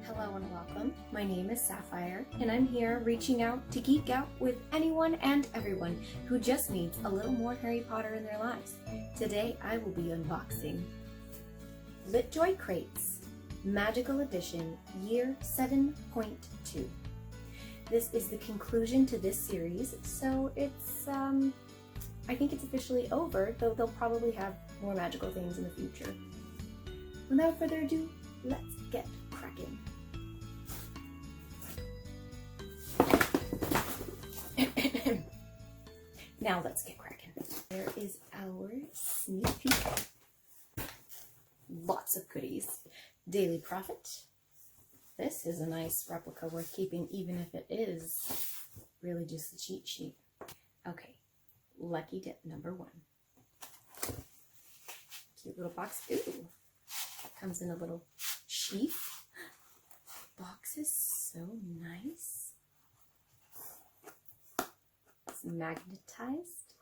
Hello and welcome. My name is Sapphire, and I'm here reaching out to geek out with anyone and everyone who just needs a little more Harry Potter in their lives. Today I will be unboxing Litjoy Crates Magical Edition Year 7.2. This is the conclusion to this series, so it's, I think it's officially over, though they'll probably have more magical things in the future. Without further ado, let's get cracking. Now let's get cracking. There is our sneak peek. Lots of goodies. Daily Profit. This is a nice replica worth keeping, even if it is really just a cheat sheet. Okay, lucky dip number 1. Cute little box. Ooh, comes in a little sheath. The box is so nice. It's magnetized.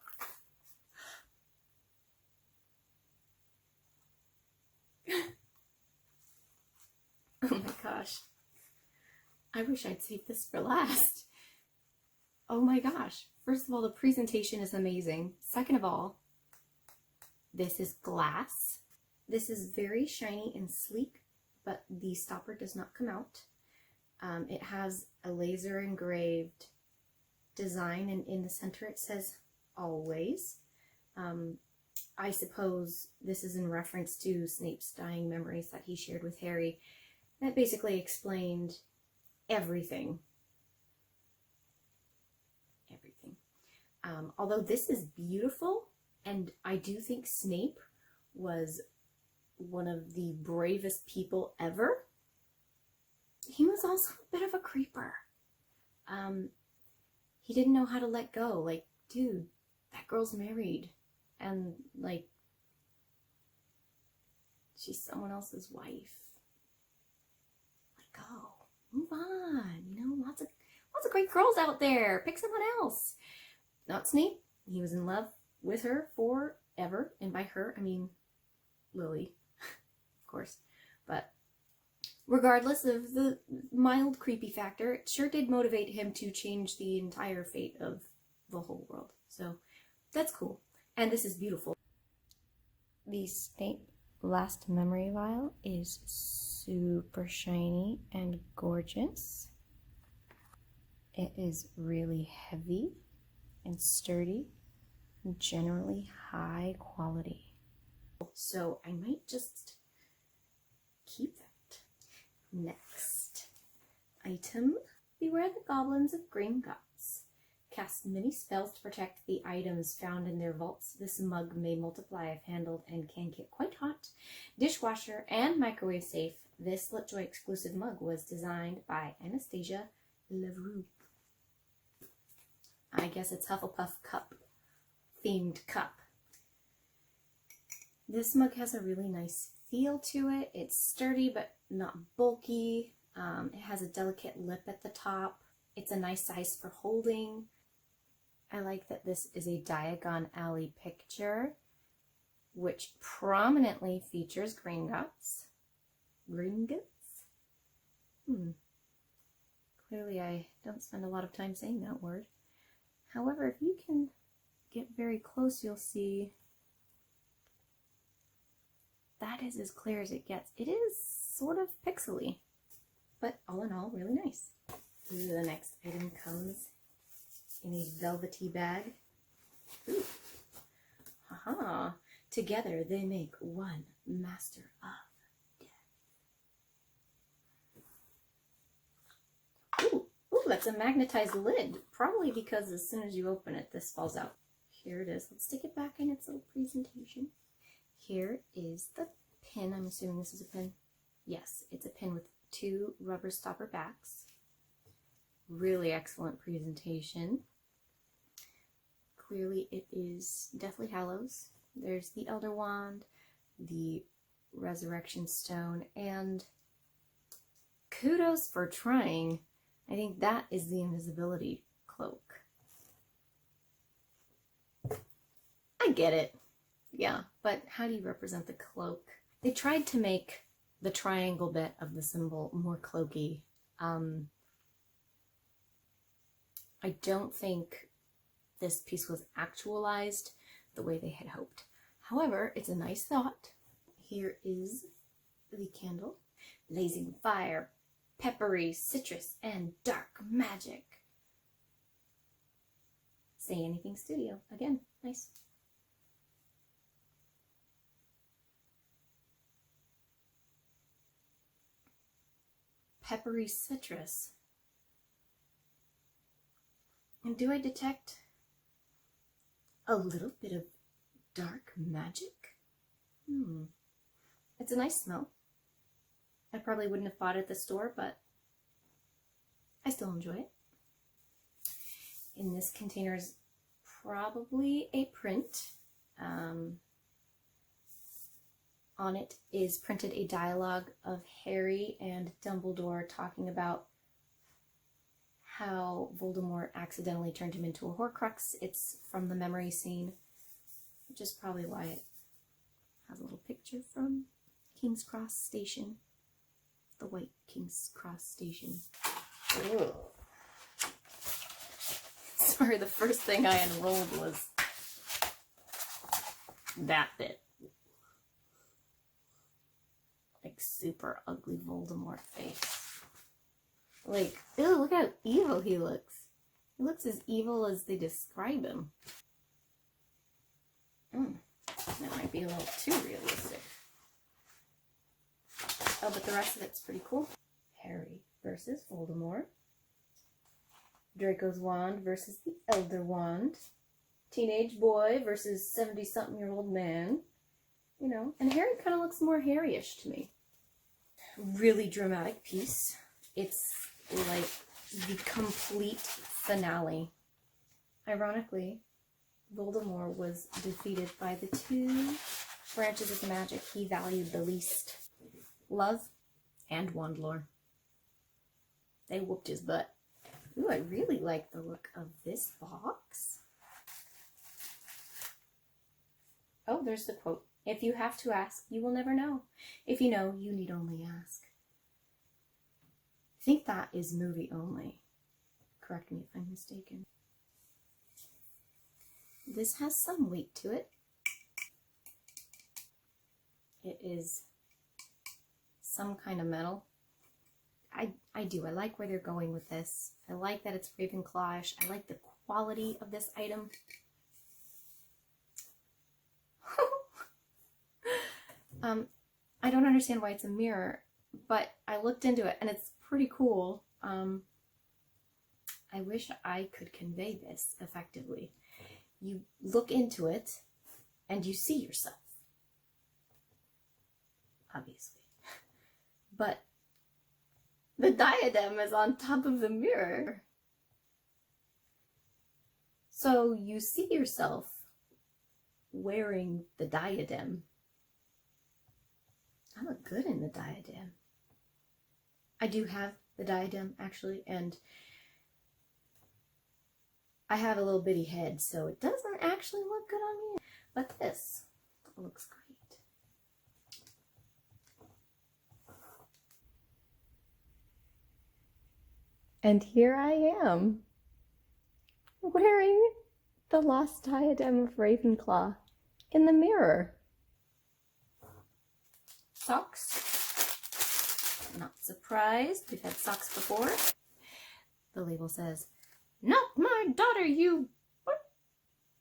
Oh my gosh. I wish I'd saved this for last. Oh my gosh. First of all, the presentation is amazing. Second of all, this is glass. This is very shiny and sleek, but the stopper does not come out. It has a laser engraved design, and in the center it says always. I suppose this is in reference to Snape's dying memories that he shared with Harry. That basically explained everything. Although this is beautiful, and I do think Snape was one of the bravest people ever, he was also a bit of a creeper. He didn't know how to let go. Like, dude, that girl's married, and like, she's someone else's wife. Let go. Move on. You know, lots of great girls out there. Pick someone else. Not Snape. He was in love with her forever, and by her I mean Lily, of course. But regardless of the mild creepy factor, it sure did motivate him to change the entire fate of the whole world. So that's cool. And this is beautiful. The Snape Last Memory Vial is super shiny and gorgeous. It is really heavy and sturdy, and generally high quality. So I might just keep that. Next item, beware the goblins of Gringotts. Cast many spells to protect the items found in their vaults. This mug may multiply if handled and can get quite hot. Dishwasher and microwave safe. This Litjoy exclusive mug was designed by Anastasia Leroux. I guess it's Hufflepuff cup themed cup. This mug has a really nice feel to it. It's sturdy but not bulky. It has a delicate lip at the top. It's a nice size for holding. I like that this is a Diagon Alley picture, which prominently features Gringotts. Gringotts? Clearly I don't spend a lot of time saying that word. However, if you can get very close, you'll see that is as clear as it gets. It is sort of pixely, but all in all, really nice. The next item comes in a velvety bag. Ooh. Haha. Together they make one master of death. Ooh, that's a magnetized lid. Probably because as soon as you open it, this falls out. Here it is. Let's stick it back in its little presentation. Here is the pin. I'm assuming this is a pin. Yes, it's a pin with 2 rubber stopper backs. Really excellent presentation. Clearly it is Deathly Hallows. There's the Elder Wand, the Resurrection Stone, and kudos for trying. I think that is the invisibility cloak. I get it. Yeah, but how do you represent the cloak? They tried to make the triangle bit of the symbol more cloaky. I don't think this piece was actualized the way they had hoped. However, it's a nice thought. Here is the candle. Blazing fire, peppery, citrus, and dark magic. Say Anything Studio. Again, nice. Peppery citrus. And do I detect a little bit of dark magic? It's a nice smell. I probably wouldn't have bought it at the store, but I still enjoy it. In this container is probably a print. On it is printed a dialogue of Harry and Dumbledore talking about how Voldemort accidentally turned him into a Horcrux. It's from the memory scene, which is probably why it has a little picture from King's Cross Station. The white King's Cross Station. Ugh. Sorry, the first thing I unrolled was that bit. Like super ugly Voldemort face. Like, ew, look how evil he looks. He looks as evil as they describe him. That might be a little too realistic. Oh, but the rest of it's pretty cool. Harry versus Voldemort. Draco's wand versus the Elder Wand. Teenage boy versus 70-something-year-old man. You know, and Harry kind of looks more Harry-ish to me. Really dramatic piece. It's like the complete finale. Ironically, Voldemort was defeated by the two branches of the magic he valued the least. Love and wand lore. They whooped his butt. Ooh, I really like the look of this box. Oh, there's the quote. If you have to ask, you will never know. If you know, you need only ask. I think that is movie only. Correct me if I'm mistaken. This has some weight to it. It is some kind of metal. I do. I like where they're going with this. I like that it's Ravenclawish. I like the quality of this item. I don't understand why it's a mirror, but I looked into it and it's pretty cool. I wish I could convey this effectively. You look into it and you see yourself, obviously. But the diadem is on top of the mirror. So you see yourself wearing the diadem. I look good in the diadem. I do have the diadem, actually, and I have a little bitty head, so it doesn't actually look good on me. But this looks great. And here I am, wearing the lost diadem of Ravenclaw in the mirror. Socks. Not surprised. We've had socks before. The label says, "Not my daughter, you..."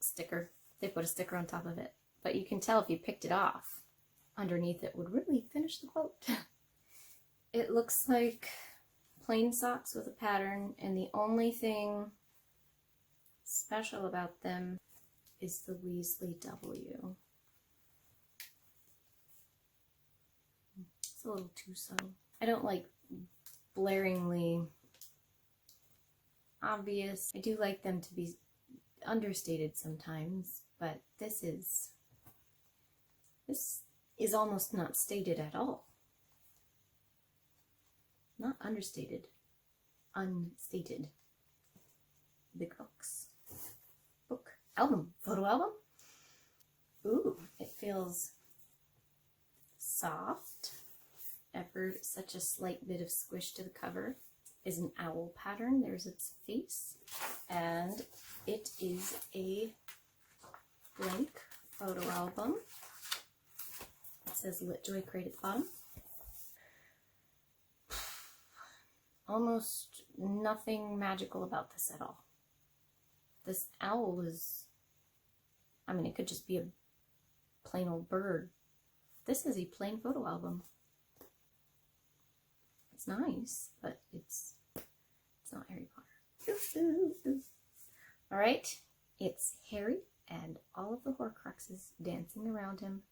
Sticker. They put a sticker on top of it. But you can tell if you picked it off. Underneath it would really finish the quote. It looks like plain socks with a pattern, and the only thing special about them is the Weasley W. It's a little too subtle. I don't like blaringly obvious. I do like them to be understated sometimes, but this is almost not stated at all. Not understated. Unstated. Big box. Book. Album. Photo album. Ooh, it feels soft. ever such a slight bit of squish to the cover is an owl pattern. There's its face, and it is a blank photo album. It says Litjoy Crate at the bottom. Almost nothing magical about this at all. This owl is, I mean, it could just be a plain old bird. This is a plain photo album. It's nice, but it's not Harry Potter. All right, it's Harry and all of the Horcruxes dancing around him.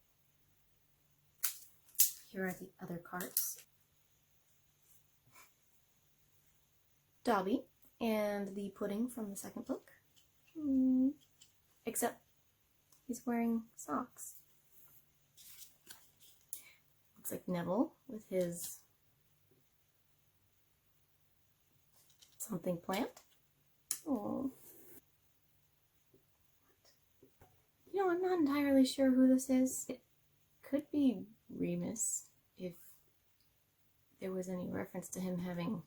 Here are the other cards. Dobby and the pudding from the second book. Except he's wearing socks. Looks like Neville with his something plant. Oh. You know, I'm not entirely sure who this is. It could be Remus if there was any reference to him having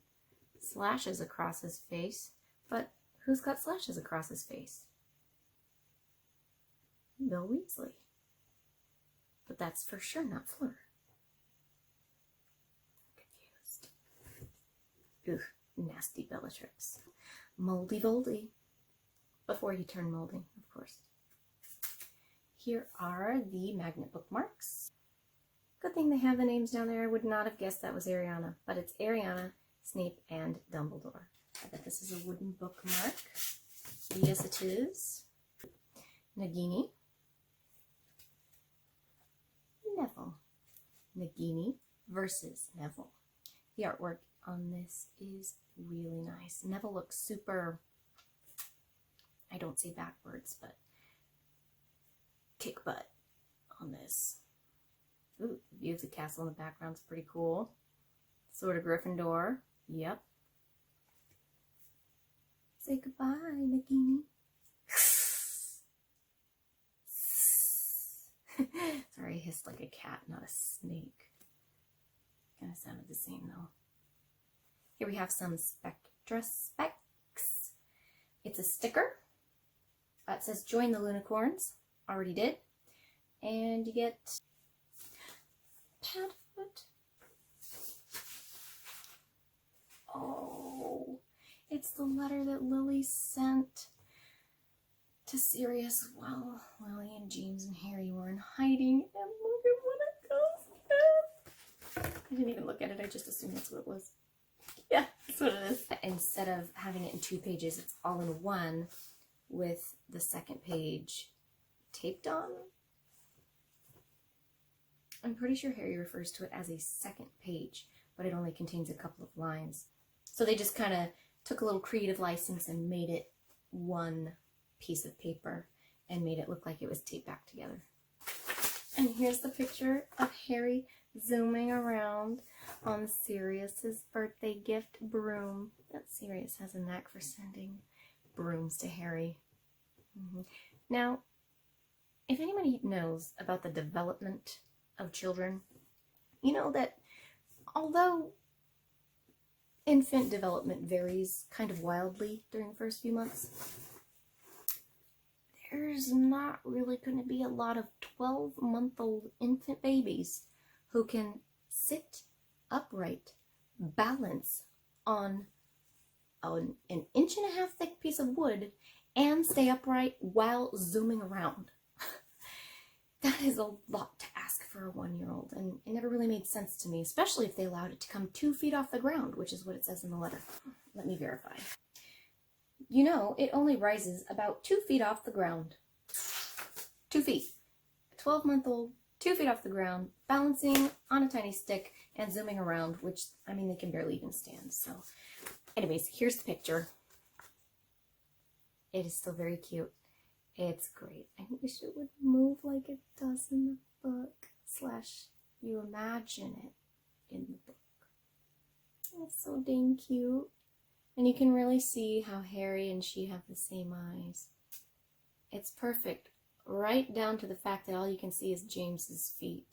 slashes across his face. But who's got slashes across his face? Bill Weasley. But that's for sure not Fleur. Confused. Ugh, nasty Bellatrix. Moldy Voldy. Before he turned moldy, of course. Here are the magnet bookmarks. Good thing they have the names down there. I would not have guessed that was Ariana, but it's Ariana, Snape, and Dumbledore. I bet this is a wooden bookmark. Yes, it is. Nagini. Neville. Nagini versus Neville. The artwork on this is really nice. Neville looks super, I don't say backwards, but kick butt on this. Ooh, the view of the castle in the background is pretty cool. Sort of Gryffindor. Yep. Say goodbye, Nagini. Sorry, I hissed like a cat, not a snake. Kind of sounded the same though. Here we have some Spectra specs. It's a sticker. It says join the Lunicorns. Already did. And you get Padfoot. Oh, it's the letter that Lily sent to Sirius while Lily and James and Harry were in hiding. And look at what it goes with. I didn't even look at it. I just assumed that's what it was. Yeah, that's what it is. Instead of having it in 2 pages, it's all in one with the second page taped on. I'm pretty sure Harry refers to it as a second page, but it only contains a couple of lines. So they just kind of took a little creative license and made it one piece of paper and made it look like it was taped back together. And here's the picture of Harry zooming around on Sirius's birthday gift broom. That Sirius has a knack for sending brooms to Harry. Now, if anybody knows about the development of children, you know that although infant development varies kind of wildly during the first few months, there's not really going to be a lot of 12-month-old infant babies who can sit upright, balance on an 1.5 inch thick piece of wood, and stay upright while zooming around. That is a lot to ask for a 1-year-old, and it never really made sense to me, especially if they allowed it to come 2 feet off the ground, which is what it says in the letter. Let me verify. You know, it only rises about 2 feet off the ground. 2 feet. A 12-month-old, 2 feet off the ground, balancing on a tiny stick and zooming around, which, I mean, they can barely even stand. So, anyways, here's the picture. It is still very cute. It's great. I wish it would move like it does in the book, / you imagine it in the book. It's so dang cute. And you can really see how Harry and she have the same eyes. It's perfect, right down to the fact that all you can see is James's feet.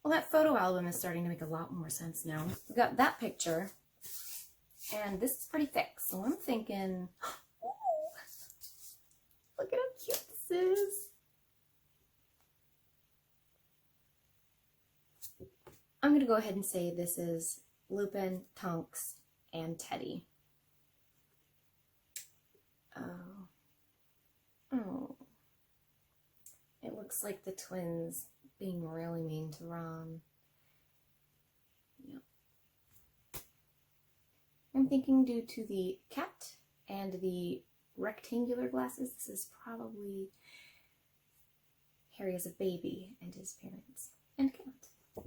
Well, that photo album is starting to make a lot more sense now. We've got that picture, and this is pretty thick, so I'm thinking, ooh, look at how cute this is. I'm going to go ahead and say this is Lupin, Tonks, and Teddy. Oh. It looks like the twins being really mean to Ron. Yep. I'm thinking due to the cat and the rectangular glasses, this is probably Harry as a baby and his parents and cat.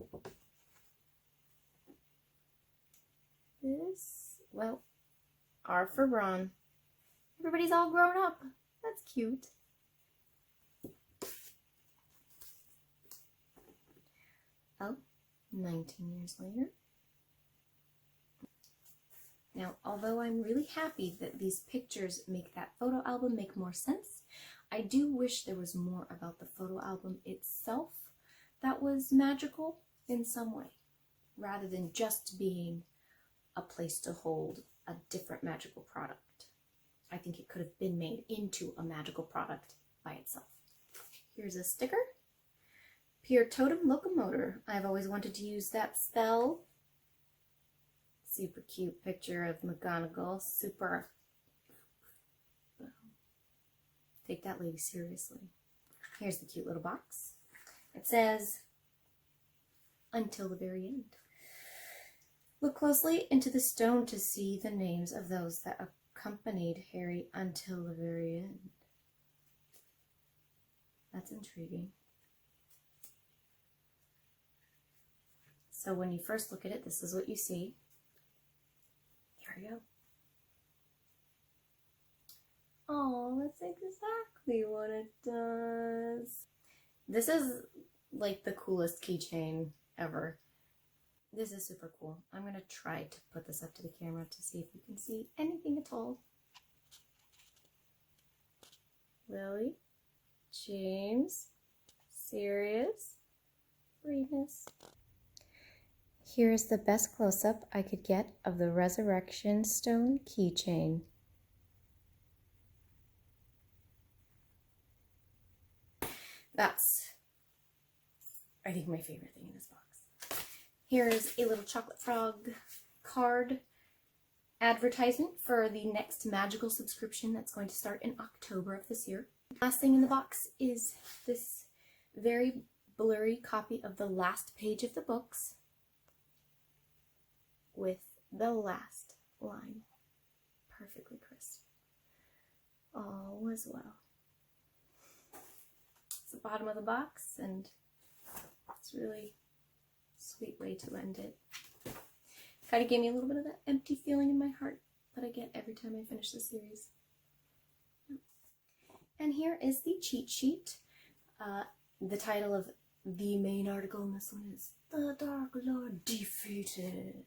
This, well, R for Ron. Everybody's all grown up. That's cute. Oh, 19 years later. Now, although I'm really happy that these pictures make that photo album make more sense, I do wish there was more about the photo album itself that was magical in some way, rather than just being a place to hold a different magical product. I think it could have been made into a magical product by itself. Here's a sticker. Pure Totem Locomotor. I've always wanted to use that spell. Super cute picture of McGonagall. Super. Take that lady seriously. Here's the cute little box. It says, until the very end. Look closely into the stone to see the names of those that accompanied Harry until the very end. That's intriguing. So when you first look at it, this is what you see. Here we go. Oh, that's exactly what it does. This is like the coolest keychain ever. This is super cool. I'm going to try to put this up to the camera to see if you can see anything at all. Lily, James, Sirius, Remus. Here is the best close-up I could get of the Resurrection Stone keychain. That's, I think, my favorite thing in this box. Here is a little chocolate frog card advertisement for the next magical subscription that's going to start in October of this year. Last thing in the box is this very blurry copy of the last page of the books with the last line perfectly crisp. All is well. It's the bottom of the box, and it's really a sweet way to end it. Kind of gave me a little bit of that empty feeling in my heart that I get every time I finish the series. And here is the cheat sheet. The title of the main article in this one is The Dark Lord Defeated,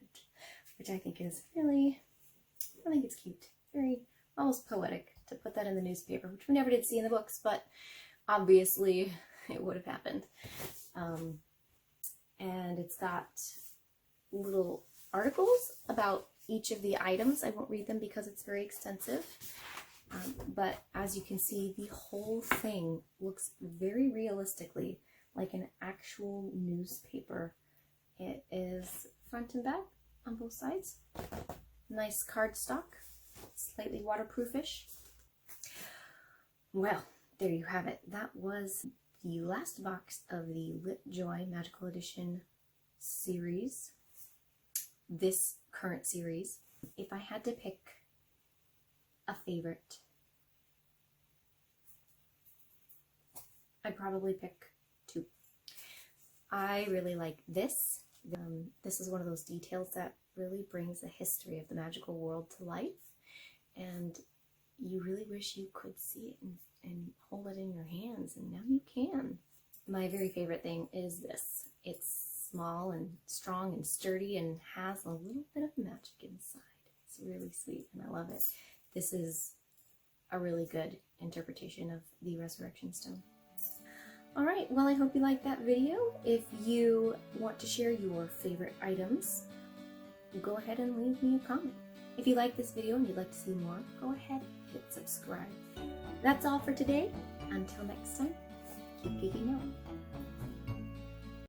which I think is really, I think it's cute. Very, almost poetic to put that in the newspaper, which we never did see in the books, but obviously it would have happened. And it's got little articles about each of the items. I won't read them because it's very extensive. But as you can see, the whole thing looks very realistically like an actual newspaper. It is front and back on both sides. Nice cardstock, slightly waterproofish. Well, there you have it. That was the last box of the Litjoy Magical Edition series, this current series. If I had to pick a favorite, I'd probably pick two. I really like this. This is one of those details that really brings the history of the magical world to life, and you really wish you could see it and hold it in your hands, and now you can. My very favorite thing is this. It's small and strong and sturdy and has a little bit of magic inside. It's really sweet and I love it. This is a really good interpretation of the Resurrection Stone. Alright, well I hope you liked that video. If you want to share your favorite items, go ahead and leave me a comment. If you like this video and you'd like to see more, go ahead and hit subscribe. That's all for today. Until next time, keep geeking out.